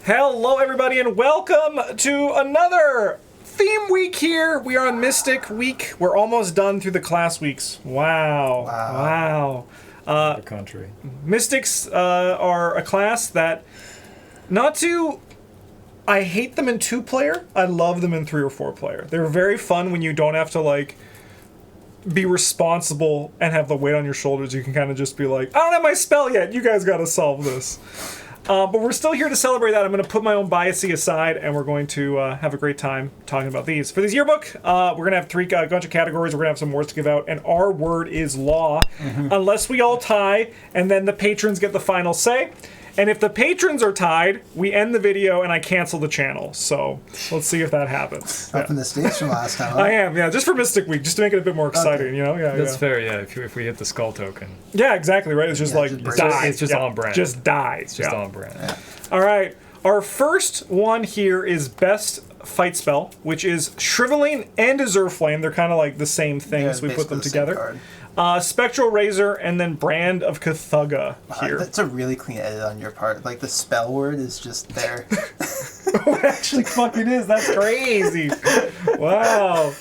Hello, everybody, and welcome to another theme week here. We are on Mystic Week. We're almost done through the class weeks. Wow. The country. Mystics are a class that, I hate them in 2-player. I love them in 3 or 4-player. They're very fun when you don't have to, like, be responsible and have the weight on your shoulders. You can kind of just be like, I don't have my spell yet. You guys got to solve this. But we're still here to celebrate that. I'm going to put my own biasy aside, and we're going to have a great time talking about these. For this yearbook, we're going to have a bunch of categories. We're going to have some words to give out, and our word is law, unless we all tie, and then the patrons get the final say. And if the patrons are tied, we end the video, and I cancel the channel. So let's see if that happens. Up in the States from last time. Huh? I am, yeah, just for Mystic Week, just to make it a bit more exciting, Okay. you know? Yeah, That's fair, yeah, if we hit the skull token. Yeah, exactly, right? It's just like, just die. It's just on brand. Just die. It's just on brand. Yeah. All right. Our first one here is best fight spell, which is Shriveling and Azure Flame. They're kind of like the same things. We put them together. Spectral Razor and then Brand of Cthugga here. That's a really clean edit on your part. Like the spell word is just there. It actually fucking is. That's crazy. Wow.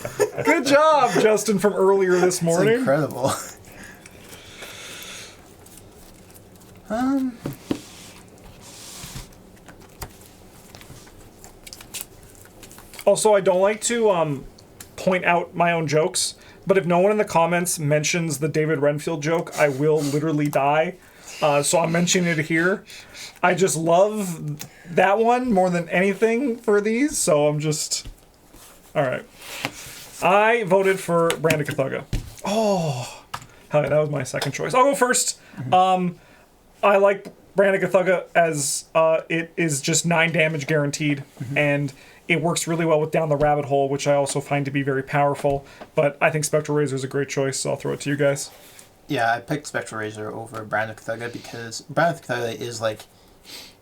Good job, Justin, from earlier this morning. It's incredible. Also, I don't like to point out my own jokes, but if no one in the comments mentions the David Renfield joke, I will literally die. So I'm mentioning it here. I just love that one more than anything for these, so I'm just... Alright. I voted for Brand of Cthugga. Oh! Hell yeah, that was my second choice. I'll go first. I like Brand of Cthugga as it is just 9 damage guaranteed, and it works really well with Down the Rabbit Hole, which I also find to be very powerful. But I think Spectral Razor is a great choice, so I'll throw it to you guys. Yeah, I picked Spectral Razor over Brand of Cthugga because Brand of Cthugga is like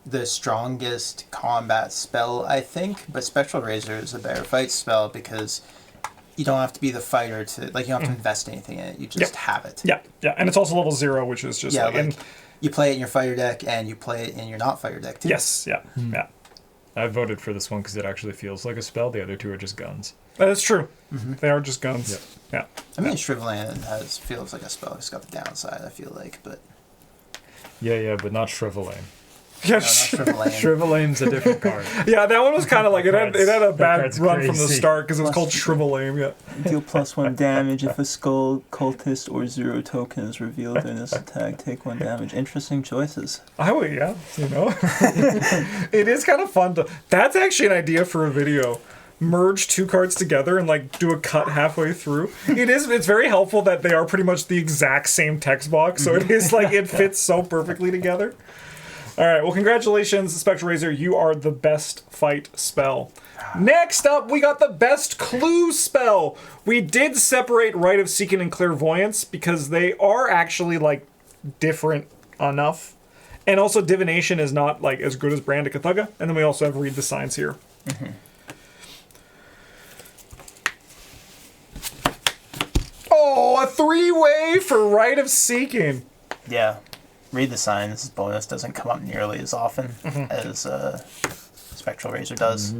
the strongest combat spell, I think, but Spectral Razor is a better fight spell because you don't have to be the fighter to, like, you don't have to invest anything in it. You just have it. Yeah, and it's also level 0, which is just like you play it in your fighter deck and you play it in your not fighter deck too. Yes, yeah. I voted for this one because it actually feels like a spell. The other two are just guns. That is true. They are just guns. Yeah. I mean, Shriveling feels like a spell. It's got the downside, I feel like, but... Yeah, but not Shriveling. Yeah, Shriveling's a different card. Yeah, that one was kind of like, it had a bad run crazy from the start because it was called Shrivelame, yeah. Deal +1 damage if a skull, cultist, or 0 token is revealed during this attack. Take 1 damage. Interesting choices. I would, yeah, you know. It is kind of fun to... That's actually an idea for a video. Merge 2 cards together and like do a cut halfway through. It's very helpful that they are pretty much the exact same text box, so it is like it fits so perfectly together. All right, well, congratulations, Spectral Razor. You are the best fight spell. Next up, we got the best clue spell. We did separate Rite of Seeking and Clairvoyance because they are actually, like, different enough. And also, Divination is not, like, as good as Brand of Cthugga. And then we also have Read the Signs here. Oh, a 3-way for Rite of Seeking. Yeah. Read the Signs bonus doesn't come up nearly as often as Spectral Razor does.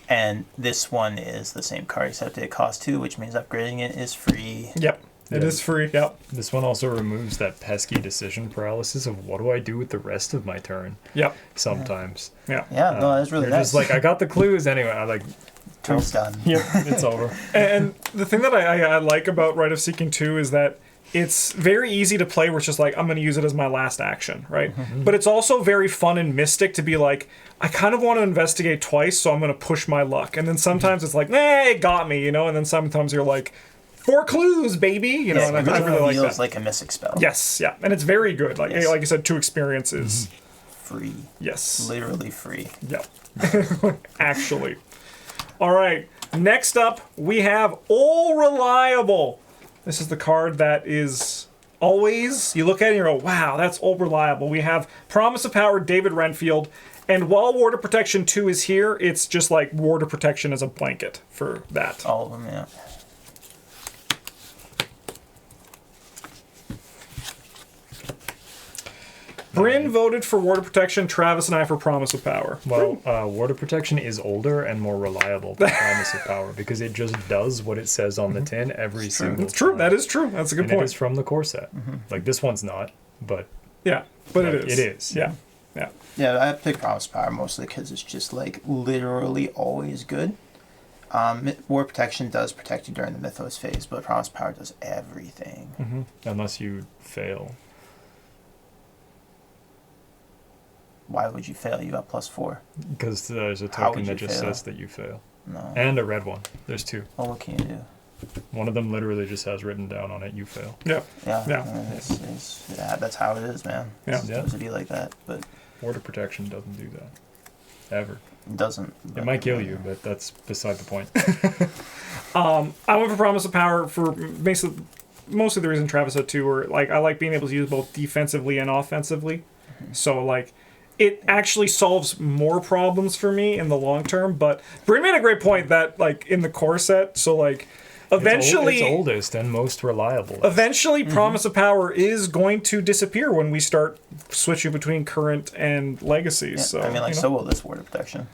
And this one is the same card, except it costs 2, which means upgrading it is free. Yep, it is free, yep. This one also removes that pesky decision paralysis of what do I do with the rest of my turn? Yep. Sometimes. Yeah. Yeah, no, that's really nice. Just like, I got the clues anyway. I like... Turn's done. Yep, it's over. And the thing that I like about Rite of Seeking 2 is that it's very easy to play where it's just like, I'm going to use it as my last action, right? But it's also very fun in Mystic to be like, I kind of want to investigate twice, so I'm going to push my luck. And then sometimes it's like, nah, it got me, you know? And then sometimes you're like, 4 clues, baby! You know, and I really like that. It feels like a Mystic spell. Yes, yeah. And it's very good. Like like you said, 2 experiences. Free. Yes. Literally free. Yep. Actually. All right. Next up, we have All Reliable. This is the card that is always, you look at it and you go, wow, that's All Reliable. We have Promise of Power, David Renfield, and while Ward of Protection 2 is here, it's just like Ward of Protection as a blanket for that. All of them, yeah. Bryn voted for Ward of Protection, Travis and I for Promise of Power. Well, Ward of Protection is older and more reliable than Promise of Power because it just does what it says on the tin every single It's true. time. That is true. That's a good And point. it is from the core set. Like, this one's not, but Yeah, but like, it is. It is. Yeah. Yeah. Yeah, I pick Promise Power mostly because it's just like literally always good. War Protection does protect you during the Mythos phase, but Promise Power does everything. unless you fail. Why would you fail? You got +4. Because there's a How token would that you just fail? says that you fail. No. And a red one. There's two. Well, what can you do? One of them literally just has written down on it, you fail. Yeah. Yeah, Yeah. yeah, that's how it is, man. Yeah. It's supposed to be like that, but Ward of Protection doesn't do that. Ever. it doesn't. It but- might kill you, but that's beside the point. I went for Promise of Power for basically mostly the reason Travis had too, where like I like being able to use both defensively and offensively. So like it actually solves more problems for me in the long term. But Bryn made a great point that like in the core set, so like eventually it's oldest and most reliable. eventually Promise of Power is going to disappear when we start switching between current and legacy. Yeah, So I mean, like, you know. so will this Ward of Protection.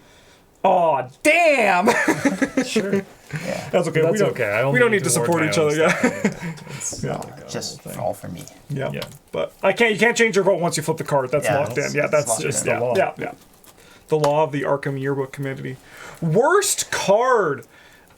Oh damn! Sure. Yeah. That's okay. That's we don't, okay. I we don't need to support each other. Yeah. It's Yeah. like a Just whole thing. all for me. Yeah. Yeah. But you can't change your vote once you flip the card. That's Yeah, locked in. it's- Yeah, it's that's locked just in. yeah, The law. yeah, yeah. The law of the Arkham Yearbook Committee. Worst card.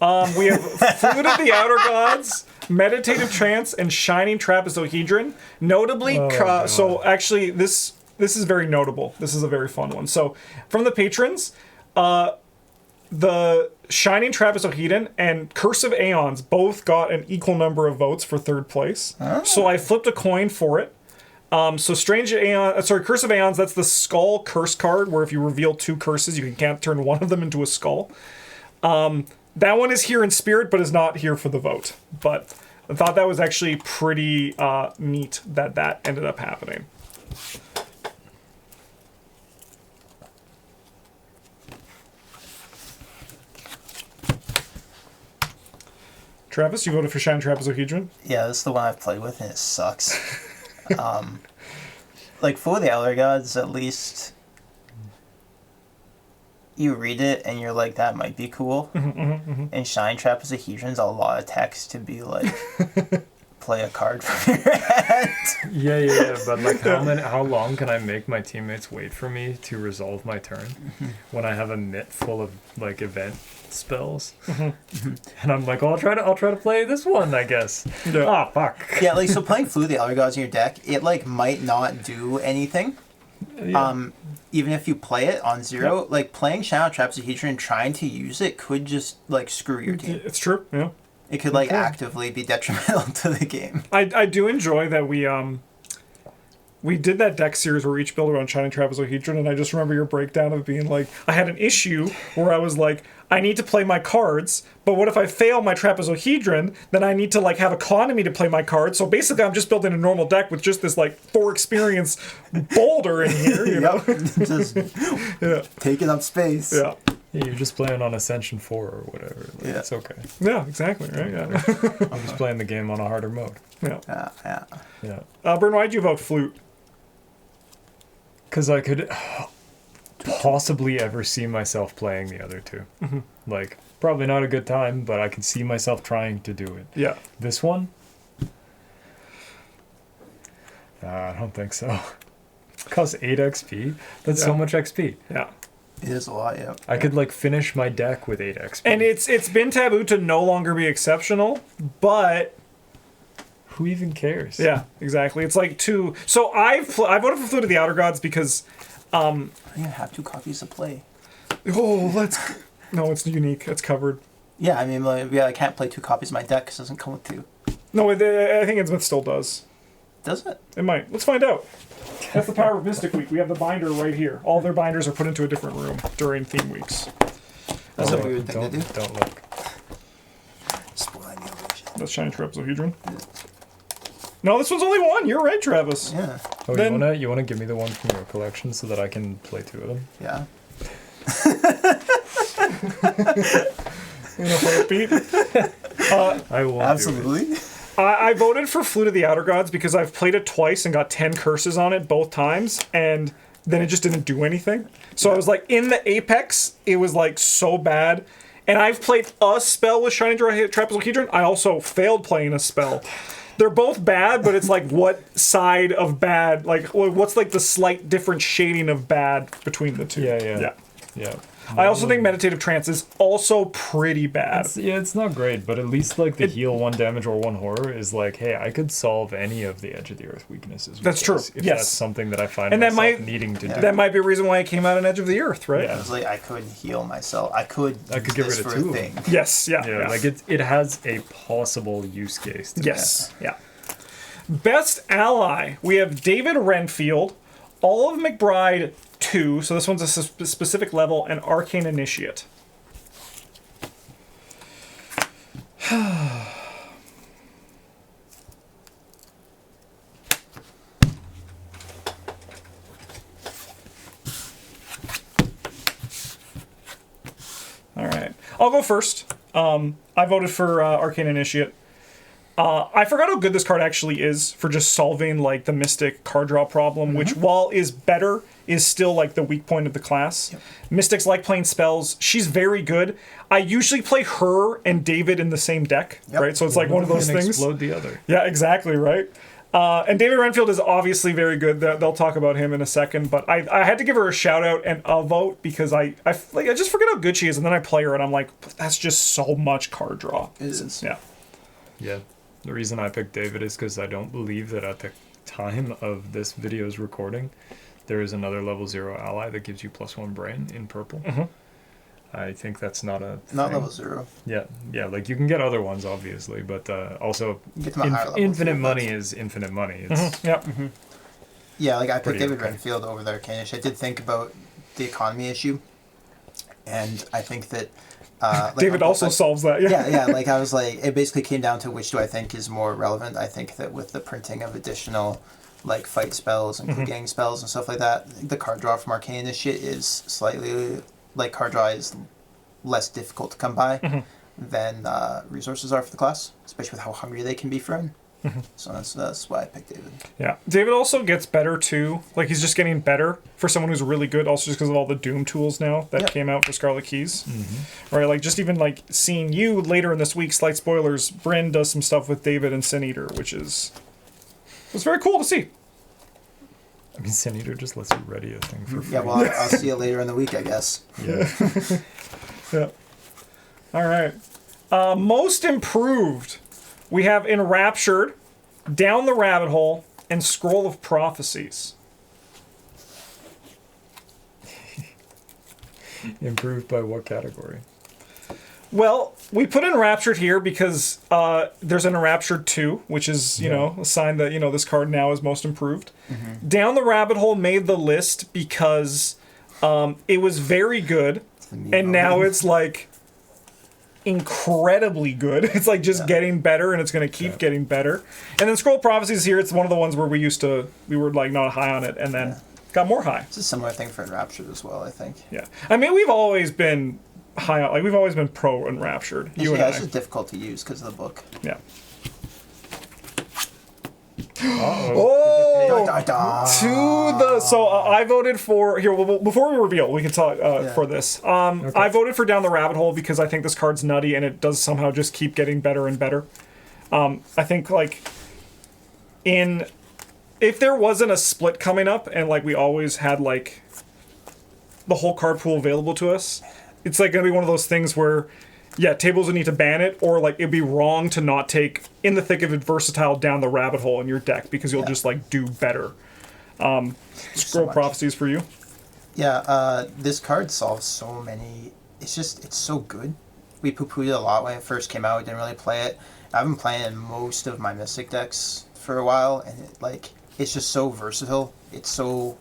We have Flute of the Outer Gods, Meditative Trance, and Shining Trapezohedron. Notably, God. so actually this is very notable. This is a very fun one. So from the patrons, the Shining Trapezohedron and Curse of Aeons both got an equal number of votes for third place. So I flipped a coin for it. So Curse of Aeons, that's the Skull Curse card, where if you reveal 2 curses, you can't turn one of them into a skull. That one is here in spirit, but is not here for the vote. But I thought that was actually pretty neat that ended up happening. Travis, you voted for Shine Trapezohedron? Yeah, this is the one I've played with, and it sucks. Like, for the Elder Gods, at least you read it and you're like, that might be cool. And Shine Trapezohedron's a lot of text to be like, play a card from your hand. Yeah, but like how long can I make my teammates wait for me to resolve my turn when I have a mitt full of like event spells? And I'm like, well, I'll try to play this one, I guess. Yeah. Ah, fuck. Yeah, like, so playing Flute of the Elder Gods in your deck, it like might not do anything. Even if you play it on 0, like playing Shadow Trapezohedron and trying to use it could just like screw your team. It's true, yeah. It could like actively be detrimental to the game. I do enjoy that we did that deck series where each build around Shining Trapezohedron, and I just remember your breakdown of being like, I had an issue where I was like, I need to play my cards, but what if I fail my Trapezohedron? Then I need to like have economy to play my cards. So basically, I'm just building a normal deck with just this like 4 experience boulder in here, you know? Just Yeah, taking up space. yeah, Yeah, you're just playing on Ascension 4 or whatever. Like, Yeah. It's okay. yeah, exactly, right? Yeah, I'm just playing the game on a harder mode. yeah. Yeah. Yeah. Bern, why'd you vote Flute? Because I could possibly ever see myself playing the other two. Like, probably not a good time, but I can see myself trying to do it. Yeah, This one? I don't think so. Costs 8 XP? That's so Yeah. much XP. yeah. It is a lot, yeah. I could, like, finish my deck with 8 XP. And it's been taboo to no longer be exceptional, but who even cares? yeah, exactly. It's like 2. So I voted for Flute of the Outer Gods because I don't even have 2 copies to play. no, it's unique. It's covered. Yeah, I mean, like, yeah, I can't play 2 copies of my deck because it doesn't come with 2. No, I think Innsmouth still does. Does it? It might. Let's find out. That's the power of Mystic Week. We have the binder right here. All their binders are put into a different room during theme weeks. That's Oh, a weird thing to do. Don't look. Spoiling the illusion. That's Shining Trapezohedron. No, this one's only 1. You're right, Travis. Yeah. Oh, Then- you wanna give me the one from your collection so that I can play 2 of them? Yeah. In a heartbeat. I will. Absolutely. I voted for Flute of the Outer Gods because I've played it twice and got 10 curses on it both times, and then it just didn't do anything. So I was like, in the Apex, it was like so bad. And I've played a spell with Shining Trapezohedron. I also failed playing a spell. They're both bad, but it's like, what side of bad? Like, what's like the slight different shading of bad between the two? Yeah. I also think Meditative Trance is also pretty bad. It's not great, but at least like the heal 1 damage or 1 horror is like, hey, I could solve any of the Edge of the Earth weaknesses. with That's true. this, If Yes. that's something that I find And that myself might- needing to do. That might be a reason why it came out in Edge of the Earth, right? Yeah. It was like I could heal myself. I could get use rid this of for 2 a of thing. them. Yes, yeah. Yeah, like it has a possible use case. To Yes, yeah. Best Ally, we have David Renfield, Olive McBride 2, so this one's a specific level, and Arcane Initiate. All right, I'll go first. I voted for Arcane Initiate. I forgot how good this card actually is for just solving like the Mystic card draw problem, which while is better, is still like the weak point of the class. Mystics like playing spells. She's very good. I usually play her and David in the same deck, right? So it's like one of those can things. Explode the other. Yeah, exactly, right? And David Renfield is obviously very good. They'll talk about him in a second, but I had to give her a shout out and a vote because I just forget how good she is, and then I play her and I'm like, that's just so much card draw. It is. Yeah. Yeah. The reason I picked David is because I don't believe that at the time of this video's recording, there is another level 0 ally that gives you +1 brain in purple. I think that's not a Not thing. level 0. Yeah, like you can get other ones obviously, but also You get them at higher levels. infinite too, money but- is infinite money. It's Yep. Yeah, like I picked Pretty David okay. Renfield over the Arcanish. I did think about the economy issue, and I think that David also solves that. yeah, like I was like, it basically came down to which do I think is more relevant. I think that with the printing of additional like fight spells and gang spells and stuff like that, the card draw from Arcane Initiate is slightly like card draw is less difficult to come by than resources are for the class, especially with how hungry they can be for him. So that's why I picked David. Yeah. David also gets better too. Like he's just getting better for someone who's really good, also just because of all the Doom tools now that came out for Scarlet Keys. Right, like just even like seeing you later in this week, slight spoilers, Bryn does some stuff with David and Sin Eater, which is it's very cool to see. I mean, Sin Eater just lets you ready a thing for free. Yeah, well, I'll see you later in the week, I guess. Yeah. Yeah. All right. Most improved. We have Enraptured, Down the Rabbit Hole, and Scroll of Prophecies. Improved by what category? Well, we put Enraptured here because there's an Enraptured 2, which is, you know, a sign that, you know, this card now is most improved. Down the Rabbit Hole made the list because it was very good, and now it's like incredibly good. It's like just getting better, and it's going to keep getting better. And then Scroll of Prophecies here, it's one of the ones where we were like not high on it, and then got more high. It's a similar thing for Enraptured as well, I think. Yeah. I mean, we've always been high on, like we've always been pro Enraptured. You and Yeah, I. it's just difficult to use because of the book. Yeah. Uh-oh. Oh, Da, da, da. to the so I voted for here. Well, before we reveal, we can talk for this. I voted for Down the Rabbit Hole because I think this card's nutty and it does somehow just keep getting better and better. I think like if there wasn't a split coming up and like we always had like the whole card pool available to us, it's like gonna be one of those things where tables would need to ban it, or like it'd be wrong to not take in the thick of it versatile Down the Rabbit Hole in your deck because you'll just like do better. Scroll much. Prophecies for you. Yeah, this card solves so many. It's so good. We poo-pooed it a lot when it first came out. Didn't really play it. I've been playing in most of my Mystic decks for a while, and it's just so versatile. It's so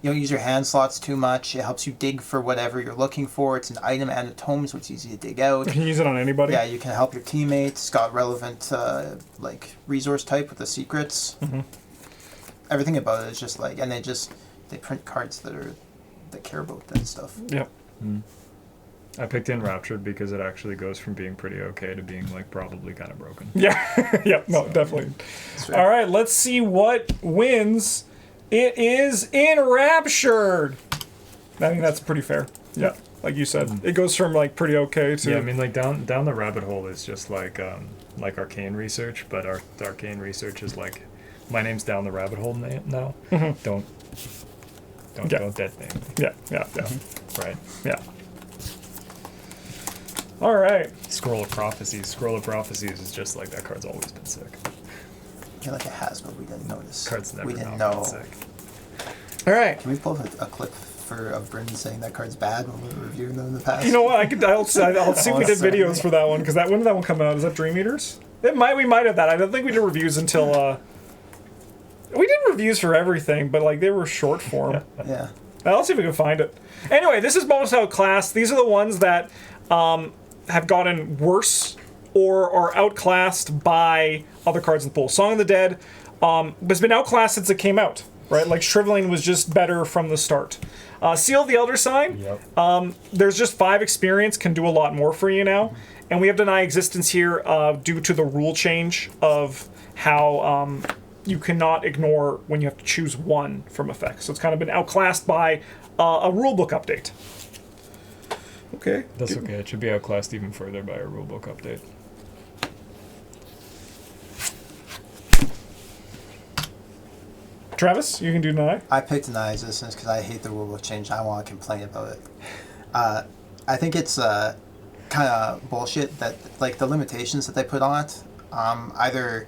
you don't use your hand slots too much. It helps you dig for whatever you're looking for. It's an item and a tome, so it's easy to dig out. You can use it on anybody. Yeah, you can help your teammates. It's got relevant resource type with the secrets. Everything about it is just like, and they print cards that care about that stuff. Yep. I picked Enraptured because it actually goes from being pretty okay to being like probably kind of broken. Yeah. Yep. No, definitely. All right. Let's see what wins. It is Enraptured. I think that's pretty fair. Yeah. Like you said, it goes from like pretty okay to. Yeah, I mean, like down the rabbit hole is just like arcane research, but our arcane research is like, my name's down the rabbit hole now. Don't dead name. Yeah. Right. Yeah. All right. Scroll of Prophecies. Scroll of Prophecies is just like, that card's always been sick. I feel like it has, but we didn't notice. Card's never we didn't not know. been sick. All right. Can we pull up a clip of Brendan saying that card's bad when we were reviewing them in the past? You know what? I'll see if we did videos for that one, because when did that one come out? Is that Dream Eaters? We might have that. I don't think we did reviews until. We did reviews for everything, but like they were short form. Yeah. I'll see if we can find it. Anyway, this is most outclassed. These are the ones that have gotten worse or are outclassed by other cards in the pool. Song of the Dead has been outclassed since it came out, right? Like Shriveling was just better from the start. Seal of the Elder Sign. Yep. There's just 5 experience, can do a lot more for you now. And we have Deny Existence here due to the rule change of how you cannot ignore when you have to choose one from effects. So it's kind of been outclassed by a rulebook update. Okay. That's okay. It should be outclassed even further by a rulebook update. Travis, you can do Deny. I picked Deny Existence because I hate the rulebook change. I want to complain about it. I think it's kind of bullshit that like the limitations that they put on it. Either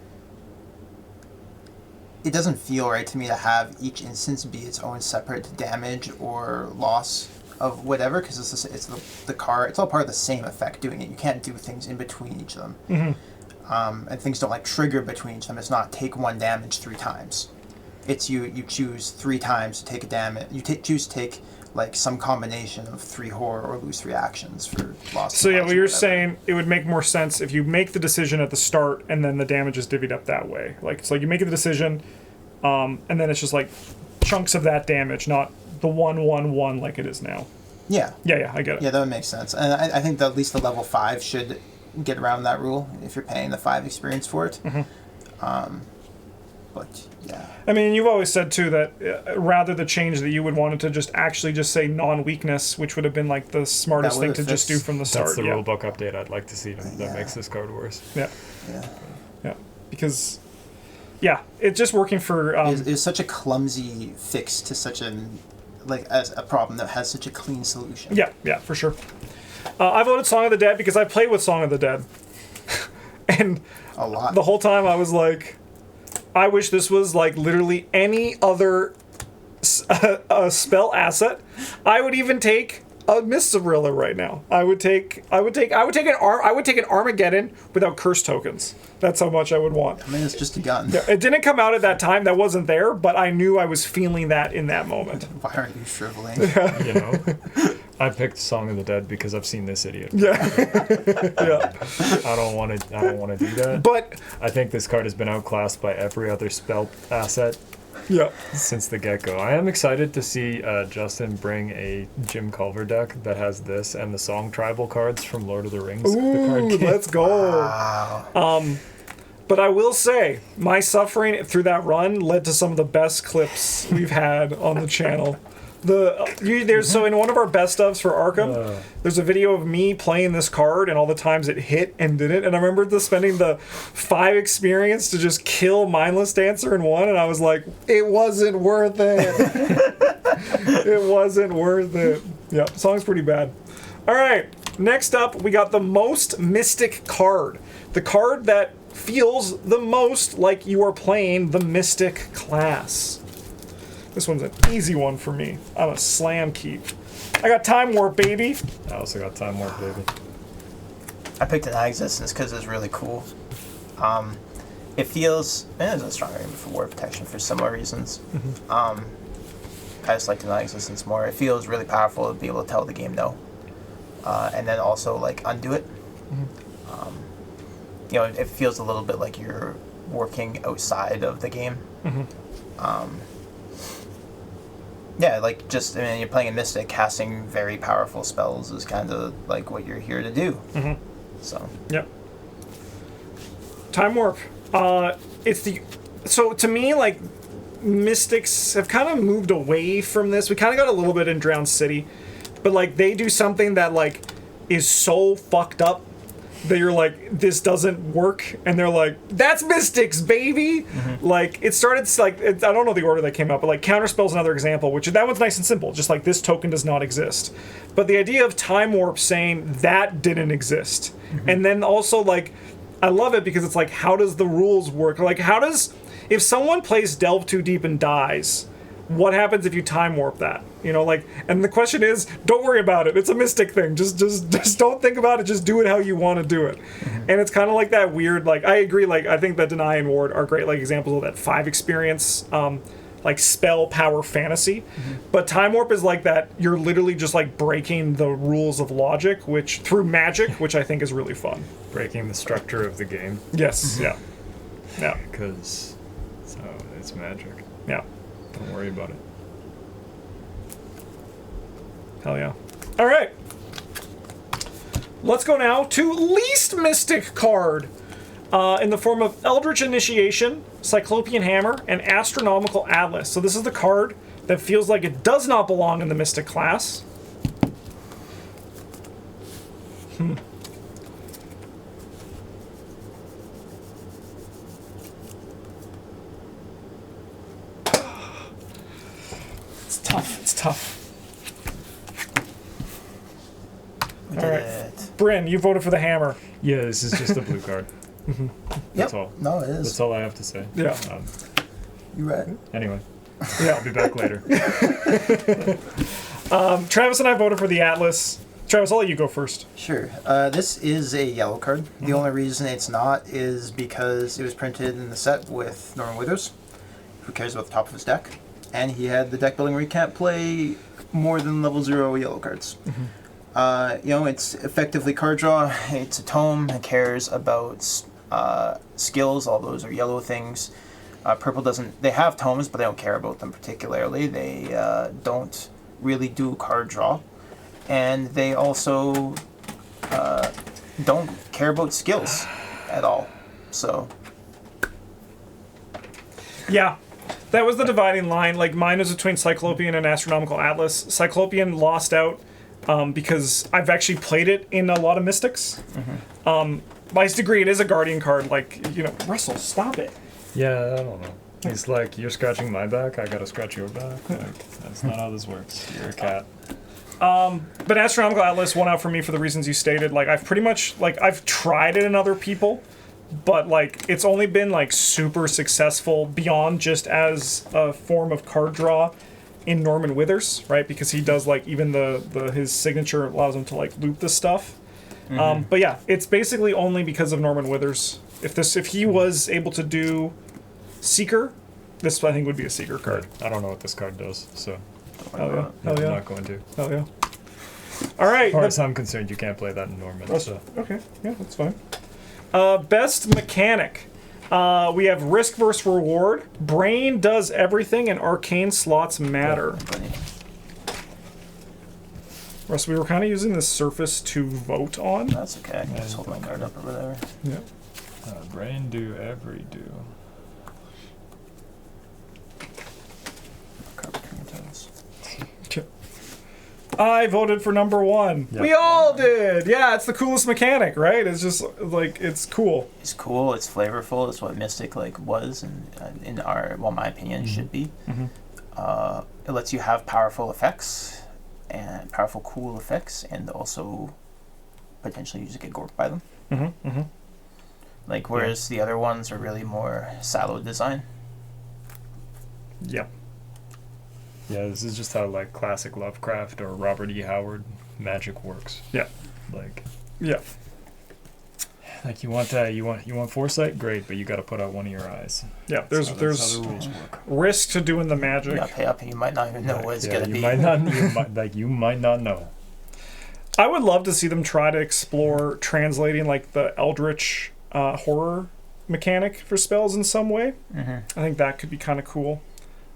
it doesn't feel right to me to have each instance be its own separate damage or loss of whatever, because it's the card. It's all part of the same effect doing it. You can't do things in between each of them. And things don't like trigger between each of them. It's not take 1 damage 3 times. It's you choose 3 times to take a damage. You choose to take like some combination of 3 horror or lose 3 actions for loss. So yeah, what you're saying, it would make more sense if you make the decision at the start and then the damage is divvied up that way. Like it's like you make the decision, and then it's just like chunks of that damage, not the 1/1/1 like it is now. Yeah. Yeah, I get it. Yeah, that would make sense. And I think that at least the level 5 should get around that rule if you're paying the 5 experience for it. But yeah. I mean, you've always said too that rather the change that you would want it to just actually just say non-weakness, which would have been like the smartest thing to just do from the start. That's the rulebook update I'd like to see that makes this card worse. Yeah. Yeah. Because, it's just working for. It's such a clumsy fix to such as a problem that has such a clean solution. Yeah, for sure. I voted Song of the Dead because I played with Song of the Dead, and a lot. The whole time I was like, I wish this was like literally any other spell asset. I would even take a Misthriller right now. I would take an Armageddon without curse tokens. That's how much I would want. I mean, it's just a gun. Yeah, it didn't come out at that time. That wasn't there, but I knew I was feeling that in that moment. Why aren't you shriveling? You know, I picked Song of the Dead because I've seen this idiot. Yeah. I don't want to do that. But I think this card has been outclassed by every other spell asset. Yeah. Since the get-go. I am excited to see Justin bring a Jim Culver deck that has this and the Song Tribal cards from Lord of the Rings. Ooh, let's go. Wow. But I will say, my suffering through that run led to some of the best clips we've had on the channel. So in one of our best ofs for Arkham, there's a video of me playing this card and all the times it hit and didn't. And I remember spending the 5 experience to just kill Mindless Dancer in one, and I was like, it wasn't worth it. It wasn't worth it. Yeah, song's pretty bad. All right, next up, we got the most Mystic card. The card that feels the most like you are playing the Mystic class. This one's an easy one for me. I'm a slam keep. I got Time Warp, baby. I also got Time Warp, baby. I picked Deny Existence because it's really cool. It feels... It has a strong argument for Warp Protection for similar reasons. I just like Deny Existence more. It feels really powerful to be able to tell the game no. And then also, like, undo it. It feels a little bit like you're working outside of the game. Yeah, like just, I mean, you're playing a mystic, casting very powerful spells is kind of like what you're here to do. Mm-hmm. So. Yep. Time warp. So to me, like, mystics have kind of moved away from this. We kind of got a little bit in Drowned City, but like they do something that like is so fucked up that you're like, this doesn't work, and they're like, that's mystics, baby. Like it started like I don't know the order that came up, but like counterspell's another example, which that one's nice and simple, just like this token does not exist. But the idea of time warp saying that didn't exist, and then also like I love it because it's like, how does the rules work? Like how does, if someone plays Delve Too Deep and dies, what happens if you time warp that? You know, like, and the question is, don't worry about it. It's a mystic thing. Just don't think about it. Just do it how you want to do it. And it's kind of like that weird, like, I agree, like, I think that Deny and Ward are great, like, examples of that 5 experience, like, spell power fantasy. But time warp is like that. You're literally just, like, breaking the rules of logic, which, through magic, which I think is really fun. Breaking the structure of the game. Yes, yeah. Yeah. Because it's magic. Yeah. Don't worry about it. Hell yeah. All right. Let's go now to least mystic card in the form of Eldritch Initiation, Cyclopean Hammer, and Astronomical Atlas. So this is the card that feels like it does not belong in the mystic class. It's tough. It's tough. We All did right. it. Bryn, you voted for the hammer. Yeah, this is just a blue card. That's Yep. all. No, it That's is. all I have to say. Yeah. You're right. Anyway, Yeah. I'll be back later. Travis and I voted for the Atlas. Travis, I'll let you go first. Sure. This is a yellow card. The only reason it's not is because it was printed in the set with Norman Withers, who cares about the top of his deck, and he had the deck building where you can't play more than level 0 yellow cards. You know, it's effectively card draw. It's a tome. It cares about skills. All those are yellow things. Purple doesn't. They have tomes, but they don't care about them particularly. They don't really do card draw, and they also don't care about skills at all. So Yeah. That was the dividing line. Like, mine was between Cyclopean and Astronomical Atlas. Cyclopean lost out because I've actually played it in a lot of Mystics. By his degree, it is a Guardian card. Like, you know, Russell, stop it. Yeah, I don't know. He's like, you're scratching my back, I gotta scratch your back. Like, that's not how this works. You're a cat. But Astronomical Atlas won out for me for the reasons you stated. Like, I've pretty much, like, I've tried it in other people, but, like, it's only been, like, super successful beyond just as a form of card draw in Norman Withers, right? Because he does, like, even his signature allows him to, like, loop this stuff. But yeah, it's basically only because of Norman Withers. If he was able to do Seeker, this I think would be a Seeker card. I don't know what this card does, so Hell yeah. no, Hell I'm yeah. not going to. Hell yeah. All right. As far as I'm concerned, you can't play that in Norman. So. Okay, yeah, that's fine. Best mechanic. We have risk versus reward. Brain does everything, and arcane slots matter. Bunny. Russ, we were kind of using this surface to vote on. That's okay. I can just hold my card up over there. Yeah. Brain do every do. Card between your toes. I voted for number 1. Yep. We all did. Yeah, it's the coolest mechanic, right? It's just like it's cool. It's cool. It's flavorful. It's what Mystic like was, and in our, well, my opinion, should be. It lets you have powerful effects and powerful, cool effects, and also potentially you just get gorked by them. Like, whereas the other ones are really more siloed design. Yeah. Yeah, this is just how like classic Lovecraft or Robert E. Howard magic works. Yeah. Like, Yeah. like you want foresight, great, but you got to put out one of your eyes. Yeah. That's how There's the rules work. risk to doing the You magic. gotta pay up, and you might not even know what it's Yeah, gonna you be. might not. You might not know. I would love to see them try to explore translating like the Eldritch horror mechanic for spells in some way. I think that could be kind of cool.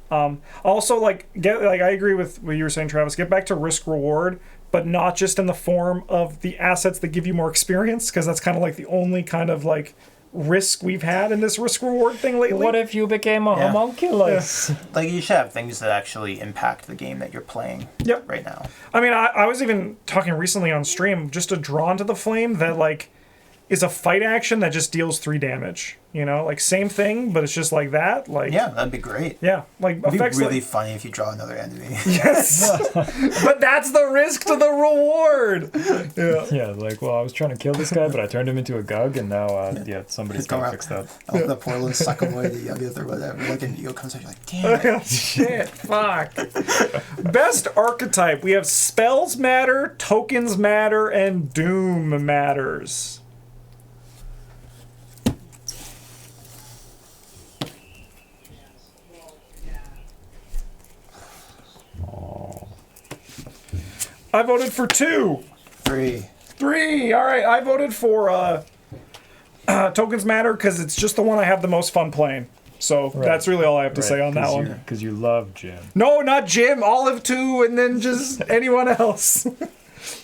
Also, like I agree with what you were saying, Travis. Get back to risk reward, but not just in the form of the assets that give you more experience, because that's kind of like the only kind of like risk we've had in this risk reward thing lately. What if you became a homunculus? Like, you should have things that actually impact the game that you're playing right now. I mean, I was even talking recently on stream, just a Drawn to the Flame that like is a fight action that just deals 3 damage. You know, like same thing, but it's just like that. Like Yeah, that'd be great. yeah, like It'd be effects really like, funny if you draw another enemy. yes, but that's the risk to the reward. Yeah. Yeah, like, well, I was trying to kill this guy, but I turned him into a Gug, and now, somebody's Go got to out. fix that. Open the portal and suck away the Yuggeth or whatever. Like an ego comes out, you're like, damn it. Shit, fuck. Best archetype. We have spells matter, tokens matter, and doom matters. I voted for 2. 3. 3. All right, I voted for tokens matter because it's just the one I have the most fun playing. So that's really all I have to say on that one. Because you love Jim. No, not Jim. Olive 2, and then just anyone else.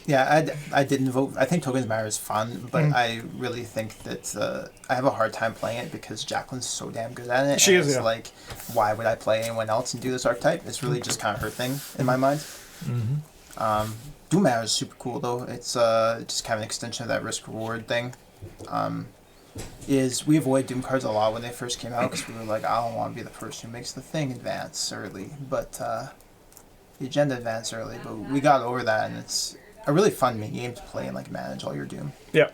Yeah, I didn't vote. I think Tokens Matter is fun, but I really think that I have a hard time playing it because Jacqueline's so damn good at it. She and is, it's yeah. like, why would I play anyone else and do this archetype? It's really just kind of her thing in my mind. Doom Matter is super cool though. It's just kind of an extension of that risk reward thing. We avoided Doom cards a lot when they first came out because we were like, I don't want to be the person who makes the thing advance early, but the agenda advance early. But we got over that, and it's a really fun game to play and like manage all your Doom. Yeah.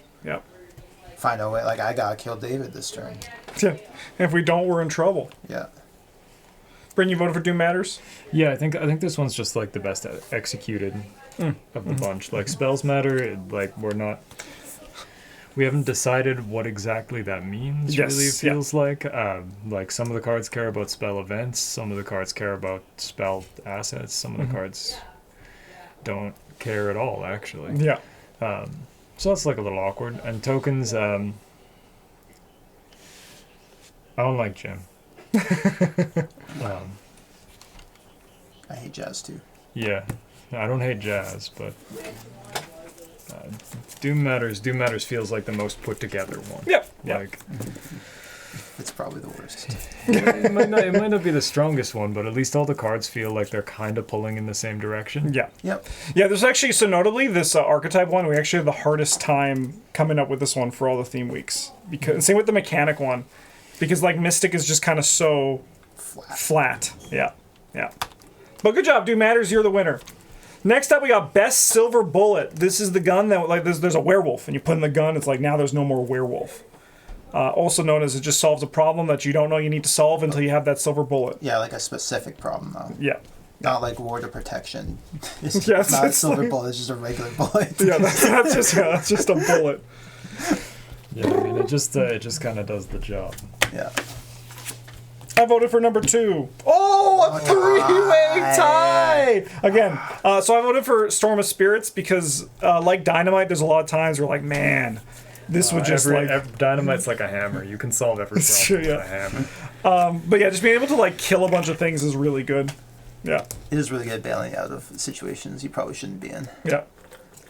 Find a way, like I gotta kill David this turn. Yeah. If we don't, we're in trouble. Yeah. Bryn, you voted for Doom Matters? Yeah, I think this one's just like the best executed of the bunch. Like spells matter, we haven't decided what exactly that means. Yes, Really, it feels like some of the cards care about spell events, some of the cards care about spell assets, some of the cards don't care at all. Actually, Yeah. so that's like a little awkward. And tokens, I don't like Jim. I hate Jazz too. Yeah, I don't hate Jazz, but Doom Matters feels like the most put together one. Yep. Like It's probably the worst. it might not be the strongest one, but at least all the cards feel like they're kind of pulling in the same direction. Yeah. Yep. Yeah, there's actually, so notably, this archetype one, we actually have the hardest time coming up with this one for all the theme weeks. Because same with the mechanic one. Because, like, Mystic is just kind of so flat. Yeah. But good job, Doom Matters, you're the winner. Next up, we got Best Silver Bullet. This is the gun that, like, there's a werewolf, and you put in the gun, it's like, now there's no more werewolf. Also known as it just solves a problem that you don't know you need to solve until you have that silver bullet. Yeah, like a specific problem though. Yeah. Not like ward or protection. It's Yeah, not a it's silver like- bullet, it's just a regular bullet. Yeah, that's just a bullet. Yeah, I mean, it just kind of does the job. Yeah. I voted for number 2. Oh, a 3-way tie! Again, so I voted for Storm of Spirits because, like Dynamite, there's a lot of times where, like, man, this would just, every Dynamite's like a hammer. You can solve every problem Sure, with yeah. a hammer. But yeah, just being able to, like, kill a bunch of things is really good. Yeah, It is really good at bailing out of situations you probably shouldn't be in. yeah.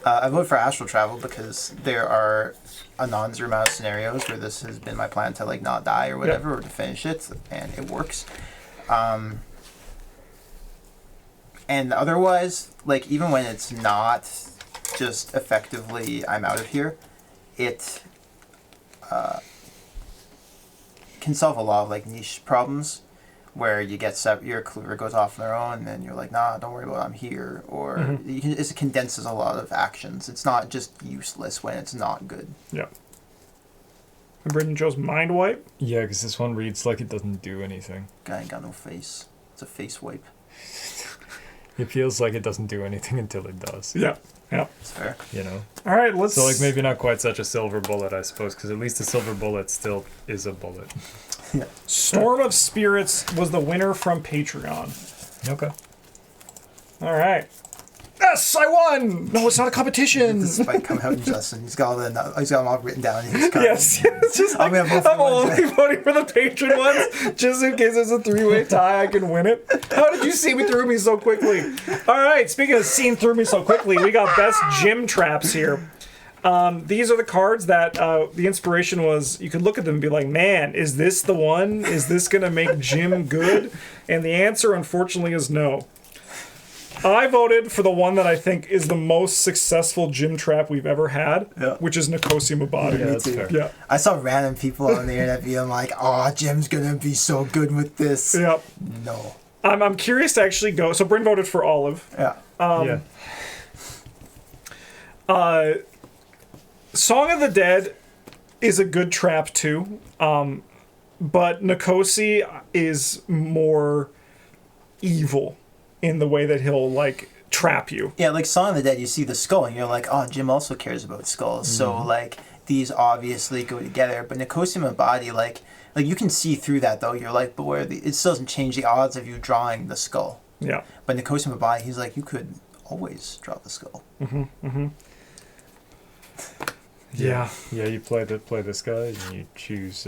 I vote for Astral Travel because there are a non-zero amount of scenarios where this has been my plan to like not die or whatever, or to finish it, and it works. And otherwise, like even when it's not just effectively I'm out of here, it can solve a lot of like niche problems where you get your culver goes off on their own and then you're like, nah, don't worry about it, I'm here. Or it condenses a lot of actions. It's not just useless when it's not good. Yeah. And Brendan chose Mind Wipe. Yeah, because this one reads like it doesn't do anything. Guy ain't got no face. It's a face wipe. It feels like it doesn't do anything until it does. Yeah. It's fair. You know? All right, let's... So, like, maybe not quite such a silver bullet, I suppose, because at least a silver bullet still is a bullet. Yeah. Storm of Spirits was the winner from Patreon. Okay. All right. yes, I won. No, it's not a competition. Despite coming out in Justin, he's got them all written down in his card. Yes, it's just I'm like, gonna vote for I'm one only voting for the patron ones, just in case there's a 3-way tie, I can win it. How did you see me through me so quickly? All right, speaking of seeing through me so quickly, we got best gym traps here. These are the cards that the inspiration was, you could look at them and be like, man, is this the one? Is this going to make Jim good? And the answer, unfortunately, is no. I voted for the one that I think is the most successful gym trap we've ever had, which is Nikosi Mabadi. Yeah, that's fair. Yeah. I saw random people on the internet being like, oh, Jim's gonna be so good with this. Yep. No. I'm curious to actually go. So Bryn voted for Olive. Yeah. Song of the Dead is a good trap too, but Nikosi is more evil in the way that he'll like trap you. Yeah, like Song of the Dead, you see the skull, and you're like, oh, Jim also cares about skulls. So, like, these obviously go together. But Nikosi Mabadi, like you can see through that, though. You're like, but it still doesn't change the odds of you drawing the skull. Yeah. But Nikosi Mabadi, he's like, you could always draw the skull. Yeah. Yeah, you play this guy, and you choose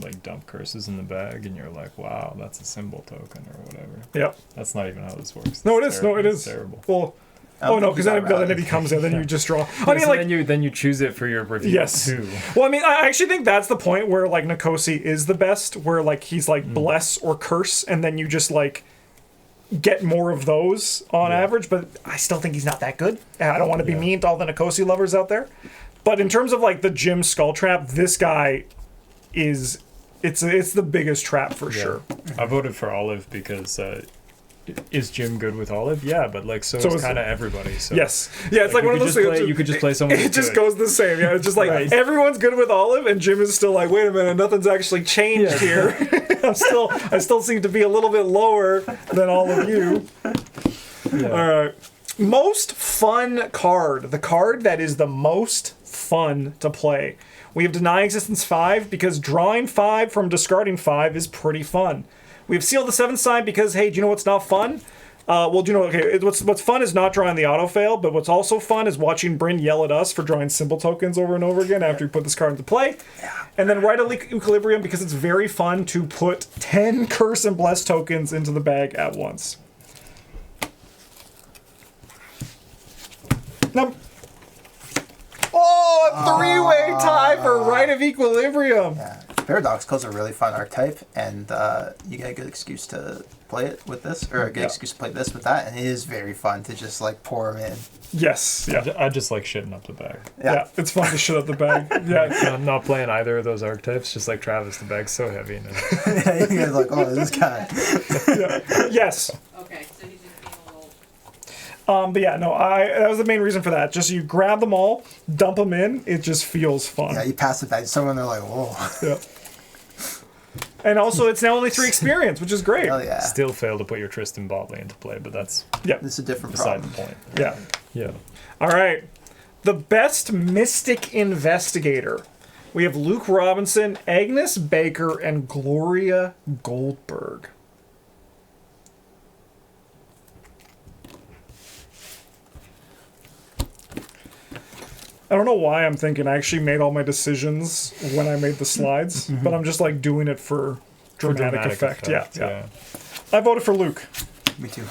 like dump curses in the bag, and you're like, wow, that's a symbol token or whatever. Yep. That's not even how this works. No, it That's is. No, it terrible. is. It's terrible. Well, Oh no, because then it becomes and then you just draw. I mean, so like, then you choose it for your review yes. too. Well, I mean, I actually think that's the point where like Nikosi is the best, where like he's like bless or curse, and then you just like get more of those on average. But I still think he's not that good. I don't want to be mean to all the Nikosi lovers out there, but in terms of like the Jim skull trap, this guy is it's the biggest trap for sure. I voted for Olive because is Jim good with Olive? Yeah, but like so is kind of everybody. So yes, yeah, it's like one of those things. You could just play someone. It just goes the same. Yeah, it's just like everyone's good with Olive, and Jim is still like, wait a minute, nothing's actually changed here. I still seem to be a little bit lower than all of you. Yeah. All right, most fun card. The card that is the most fun to play. We have Deny Existence 5 because drawing 5 from discarding 5 is pretty fun. We have Seal the Seventh Sign because, hey, do you know what's not fun? Well, do you know, okay, what's fun is not drawing the auto-fail, but what's also fun is watching Bryn yell at us for drawing symbol tokens over and over again after we put this card into play. Yeah. And then Right Equilibrium because it's very fun to put 10 Curse and Bless tokens into the bag at once. Now, a three-way tie for Right of Equilibrium. Yeah. Paradoxical's a really fun archetype, and you get a good excuse to play it with this, or a good excuse to play this with that, and it is very fun to just like pour them in. Yes. Yeah. I just like shitting up the bag. Yeah, it's fun to shit up the bag. Yeah. I'm not playing either of those archetypes. Just like Travis, the bag's so heavy. And You guys are like, oh, this guy. Yes. Okay, so he's just being a little. But yeah, no, that was the main reason for that. Just you grab them all, dump them in. It just feels fun. Yeah, you pass it back to someone, they're like, whoa. Yeah. And also, it's now only 3 experience, which is great. Oh yeah. still fail to put your Tristan Botley into play, but that's Yeah. This is a different beside problem. the point. Yeah. Yeah. All right. The best Mystic Investigator. We have Luke Robinson, Agnes Baker, and Gloria Goldberg. I don't know why I'm thinking I actually made all my decisions when I made the slides, but I'm just like doing it for dramatic effect. Yeah. I voted for Luke. Me too.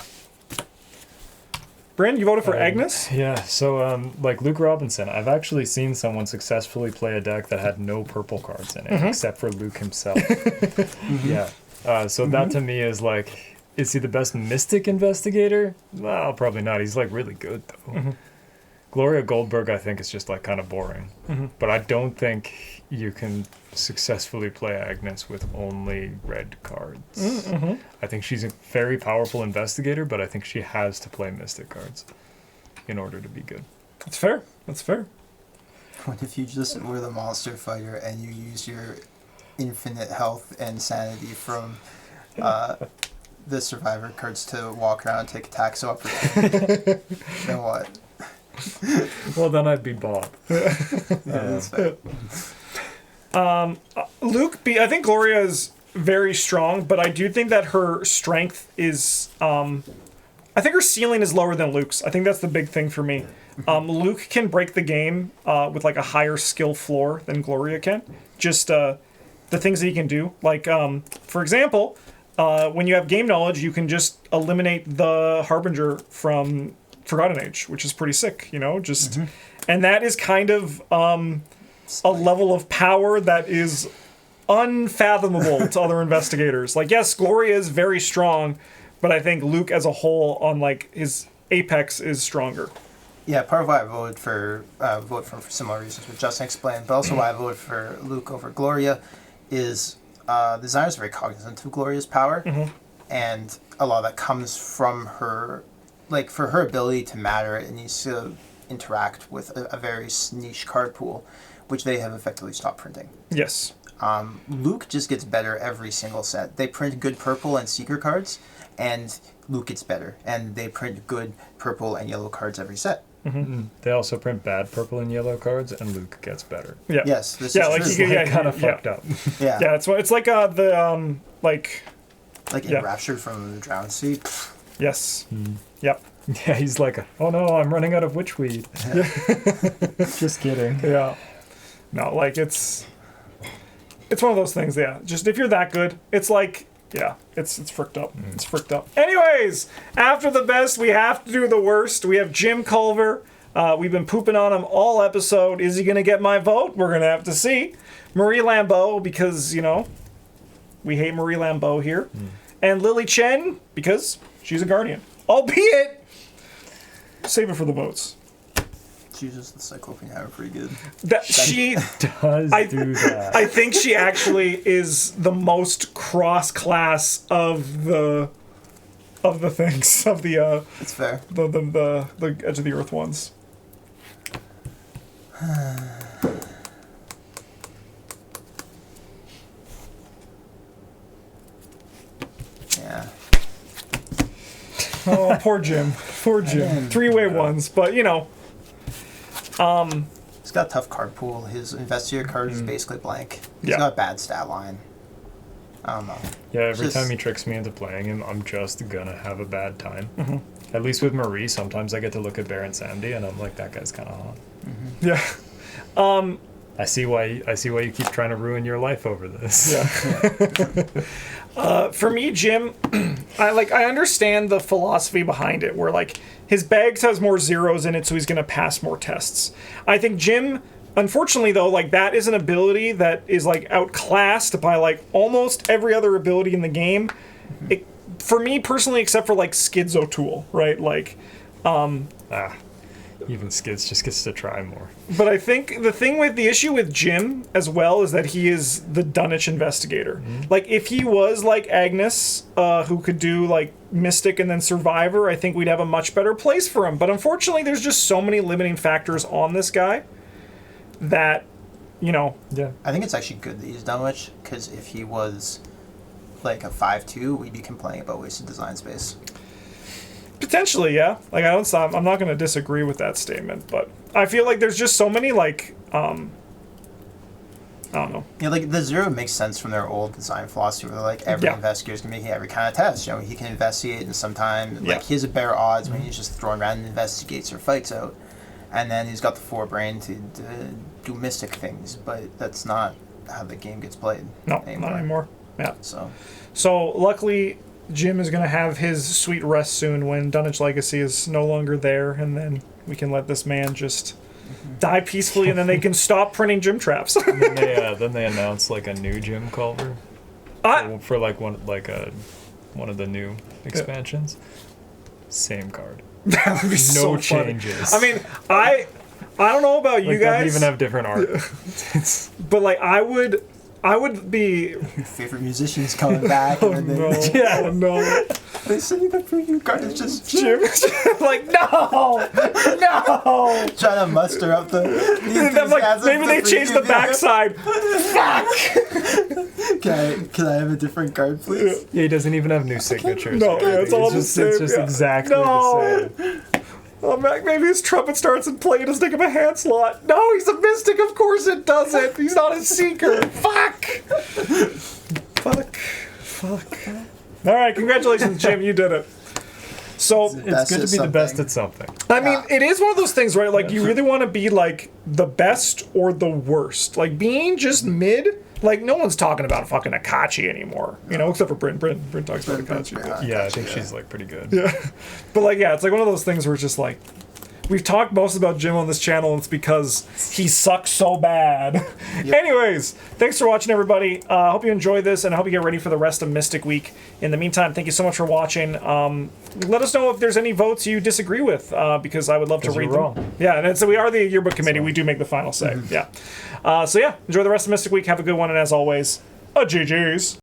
Bryn, you voted for Agnes? Yeah, so like Luke Robinson, I've actually seen someone successfully play a deck that had no purple cards in it, except for Luke himself. Yeah. So that to me is like, is he the best Mystic Investigator? Well, probably not. He's like really good though. Gloria Goldberg, I think, is just like kind of boring. But I don't think you can successfully play Agnes with only red cards. I think she's a very powerful investigator, but I think she has to play Mystic cards in order to be good. That's fair. That's fair. What if you just were the monster fighter and you use your infinite health and sanity from the survivor cards to walk around and take attacks so up? Then what? Well, then I'd be Bob. Yeah, that's fair. Luke, I think Gloria is very strong, but I do think that her strength is I think her ceiling is lower than Luke's. I think that's the big thing for me. Luke can break the game with like a higher skill floor than Gloria can. Just the things that he can do. Like, for example, when you have game knowledge, you can just eliminate the Harbinger from Forgotten Age, which is pretty sick, you know? Just and that is kind of a level of power that is unfathomable to other investigators. Like, yes, Gloria is very strong, but I think Luke as a whole on like his apex is stronger. Yeah, part of why I voted for similar reasons, which Justin explained, but also why I voted for Luke over Gloria is the designer is very cognizant of Gloria's power, and a lot of that comes from her, like for her ability to matter, it needs to interact with a very niche card pool, which they have effectively stopped printing. Yes. Luke just gets better every single set. They print good purple and seeker cards, and Luke gets better, and they print good purple and yellow cards every set. They also print bad purple and yellow cards, and Luke gets better. Yeah. Yes, this Yeah, is like true. you can- yeah, Kind of fucked up. Yeah. Yeah, it's like the Like yeah. Enraptured from the Drowned Sea. Pfft. yes. Yep. Yeah, he's like, oh no, I'm running out of witchweed. Just kidding. Yeah. No, like it's one of those things, yeah. Just if you're that good, it's like yeah, it's fricked up. It's fricked up. Anyways, after the best, we have to do the worst. We have Jim Culver. We've been pooping on him all episode. Is he gonna get my vote? We're gonna have to see. Marie Lambeau, because, you know, we hate Marie Lambeau here. And Lily Chen, because she's a Guardian. Albeit, save it for the votes. She uses the Cyclopean Hammer pretty good. That she Does do that. I think she actually is the most cross-class of the things of the It's fair. the Edge of the Earth ones. Yeah. Oh, poor Jim. Poor Jim. Three-way ones, but you know. He's got a tough card pool. His investigator card is basically blank. He's Yeah. got a bad stat line. I don't know. Yeah, every Just- time he tricks me into playing him, I'm just gonna have a bad time. At least with Marie, sometimes I get to look at Baron Samedi, and I'm like, that guy's kind of hot. Yeah. I see why you keep trying to ruin your life over this. Yeah. For me, Jim, I understand the philosophy behind it, where like his bags has more zeros in it, so he's gonna pass more tests. I think Jim, unfortunately though, like that is an ability that is like outclassed by like almost every other ability in the game. For me personally, except for like Schizo Tool, right? Like, Even Skids just gets to try more. but I think the issue with Jim as well is that he is the Dunwich investigator. Like if he was like Agnes, who could do like Mystic and then Survivor, I think we'd have a much better place for him. But unfortunately, there's just so many limiting factors on this guy that, you know, Yeah. I think it's actually good that he's Dunwich, because if he was like a 5-2, we'd be complaining about wasted design space. potentially, yeah. Like I'm not going to disagree with that statement, but I feel like there's just so many like, I don't know. Yeah, like the zero makes sense from their old design philosophy, where like every Yeah. investigator is gonna make every kind of test. You know, he can investigate, and sometimes Yeah. like he has a better odds when he's just throwing random investigates or fights out, and then he's got the forebrain to do mystic things. But that's not how the game gets played. No, not anymore. Yeah. So Luckily, Jim is going to have his sweet rest soon when Dunwich Legacy is no longer there, and then we can let this man just die peacefully, and then they can stop printing gym traps. Then they announce like a new Jim Culver for like one of the new expansions. Same card. That would be so No funny. changes. I mean, I don't know about you Like, doesn't guys, even have different art. but like I would be. your favorite musicians coming back, and then No, Yeah. oh, no. they say the preview card is just Jim, like no, no. trying to muster up the I'm like, enthusiasm maybe for they changed the preview. backside. Can I have a different card, please? Yeah, he doesn't even have new signatures. No, or yeah, it's anything. all the It's same, just yeah. exactly No. the same. Oh, maybe his trumpet starts and playing his stick of a hand slot. No, he's a mystic. Of course it doesn't. He's not a seeker. Fuck. Fuck. All right, congratulations, Jim. You did it. So So It's Best good to at be the best something. at something. I mean, it is one of those things, right? Like, you really want to be, like, the best or the worst. Like, being just mid, like, no one's talking about fucking Akachi anymore, you know, except for Bryn. Bryn talks about Akachi. Yeah, I think she's like pretty good. Yeah. But, like, yeah, it's like one of those things where it's just like, we've talked most about Jim on this channel, and it's because he sucks so bad. Anyways, thanks for watching, everybody. I hope you enjoy this, and I hope you get ready for the rest of Mystic Week. In the meantime, thank you so much for watching. Let us know if there's any votes you disagree with, because I would love to 'Cause read you're them. wrong. Yeah, and so we are the yearbook committee. We do make the final say. Yeah. So yeah, enjoy the rest of Mystic Week. Have a good one, and as always, GG's.